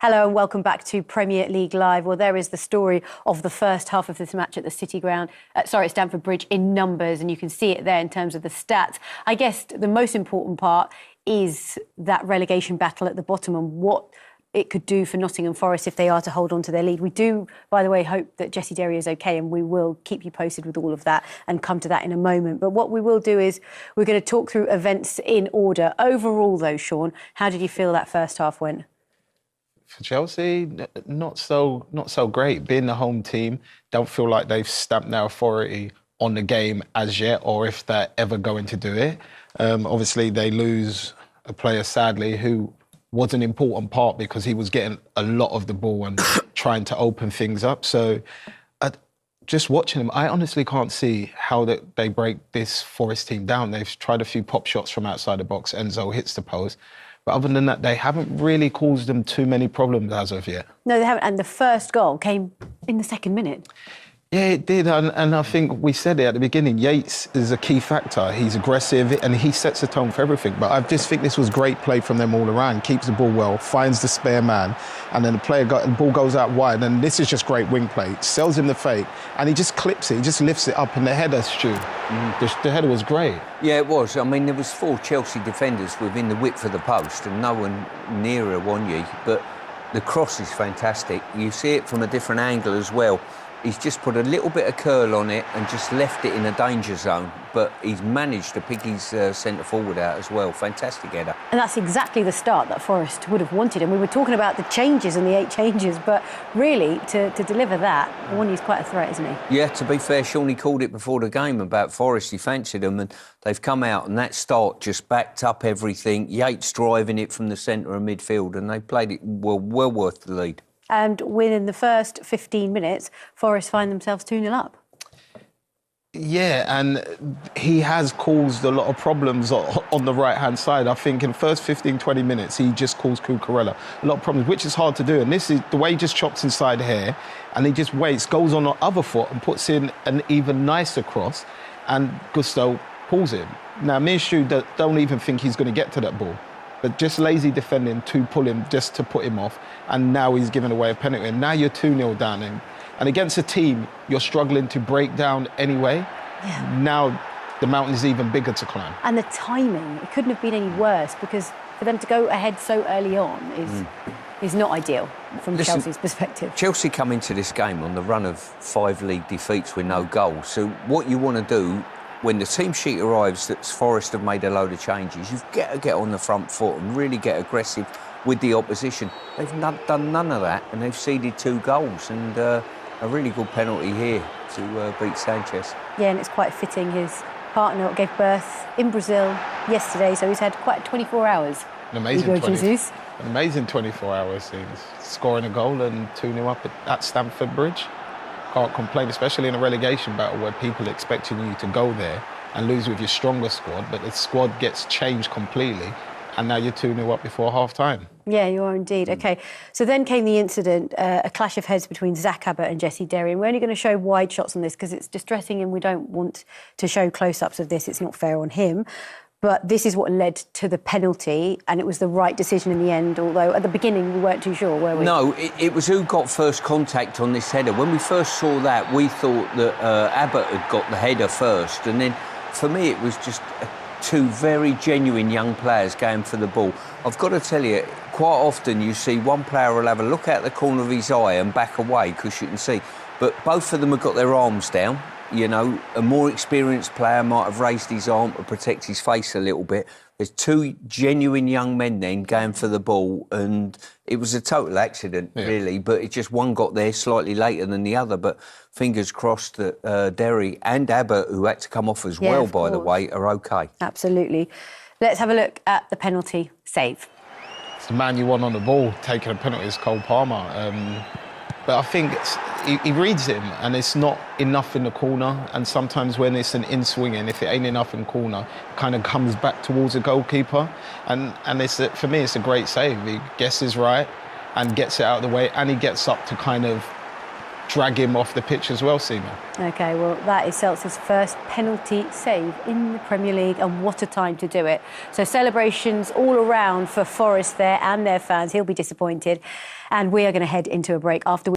Hello and welcome back to Premier League Live. Well, there is the story of the first half of this match at the at Stamford Bridge in numbers, and you can see it there in terms of the stats. I guess the most important part is that relegation battle at the bottom and what it could do for Nottingham Forest if they are to hold on to their lead. We do, by the way, hope that Jessie Derry is OK, and we will keep you posted with all of that and come to that in a moment. But what we will do is we're going to talk through events in order. Overall, though, Sean, how did you feel that first half went? For Chelsea, not so great. Being the home team, don't feel like they've stamped their authority on the game as yet, or if they're ever going to do it. Obviously, they lose a player, sadly, who was an important part because he was getting a lot of the ball and trying to open things up. So just watching them, I honestly can't see how they break this Forest team down. They've tried a few pop shots from outside the box. Enzo hits the post. But other than that, they haven't really caused them too many problems as of yet. No, they haven't. And the first goal came in the second minute. Yeah, it did. And I think we said it at the beginning. Yates is a key factor. He's aggressive and he sets the tone for everything. But I just think this was great play from them all around. Keeps the ball well, finds the spare man, and then the ball goes out wide. And this is just great wing play. Sells him the fake, and he just clips it. He just lifts it up, and the header, Stu. The header was great. Yeah, it was. I mean, there was 4 Chelsea defenders within the width of the post, and no one nearer Awoniyi. But the cross is fantastic. You see it from a different angle as well. He's just put a little bit of curl on it and just left it in a danger zone. But he's managed to pick his centre-forward out as well. Fantastic header. And that's exactly the start that Forest would have wanted. And we were talking about the changes and the 8 changes, but really, to deliver that, Awoniyi's quite a threat, isn't he? Yeah, to be fair, Shawnee called it before the game about Forest. He fancied them, and they've come out, and that start just backed up everything. Yates driving it from the centre of midfield, and they played it well worth the lead. And within the first 15 minutes, Forest find themselves 2-0 up. Yeah, and he has caused a lot of problems on the right-hand side. I think in the first 15, 20 minutes, he just caused Cucurella a lot of problems, which is hard to do. And this is the way he just chops inside here, and he just waits, goes on the other foot and puts in an even nicer cross, and Gusto pulls him. Now, me and Stu don't even think he's going to get to that ball. But just lazy defending to pull him, just to put him off. And now he's given away a penalty. And now you're 2-0 down. And against a team you're struggling to break down anyway, now the mountain is even bigger to climb. And the timing, it couldn't have been any worse, because for them to go ahead so early on is not ideal from Chelsea's perspective. Chelsea come into this game on the run of 5 league defeats with no goals. So what you want to do when the team sheet arrives that Forest have made a load of changes, you've got to get on the front foot and really get aggressive with the opposition. They've done none of that, and they've ceded 2 goals, and a really good penalty here to beat Sanchez. Yeah, and it's quite fitting. His partner gave birth in Brazil yesterday, so he's had quite 24 hours. An amazing 24 hours since scoring a goal and 2-0 up at Stamford Bridge. Can't complain, especially in a relegation battle where people are expecting you to go there and lose with your stronger squad, but the squad gets changed completely, and now you're 2-0 up before half-time. Yeah, you are indeed. OK, so then came the incident, a clash of heads between Zach Abbott and Jessie Derry, and we're only going to show wide shots on this because it's distressing and we don't want to show close-ups of this. It's not fair on him. But this is what led to the penalty, and it was the right decision in the end, although at the beginning we weren't too sure, were we? No, it was who got first contact on this header. When we first saw that, we thought that Abbott had got the header first, and then for me it was just 2 very genuine young players going for the ball. I've got to tell you, quite often you see one player will have a look out the corner of his eye and back away because you can see, but both of them have got their arms down. You know, a more experienced player might have raised his arm to protect his face a little bit. There's 2 genuine young men then going for the ball, and it was a total accident, really, but it just one got there slightly later than the other. But fingers crossed that Derry and Abbott, who had to come off as well, by the way, are OK. Absolutely. Let's have a look at the penalty save. It's the man you want on the ball taking a penalty is Cole Palmer. But I think he reads him, and it's not enough in the corner. And sometimes when it's an in-swinging, if it ain't enough in corner, it kind of comes back towards the goalkeeper. And for me, it's a great save. He guesses right and gets it out of the way, and he gets up to kind of drag him off the pitch as well, Seema. OK, well, that is Seltz's first penalty save in the Premier League, and what a time to do it. So celebrations all around for Forest there and their fans. He'll be disappointed. And we are going to head into a break after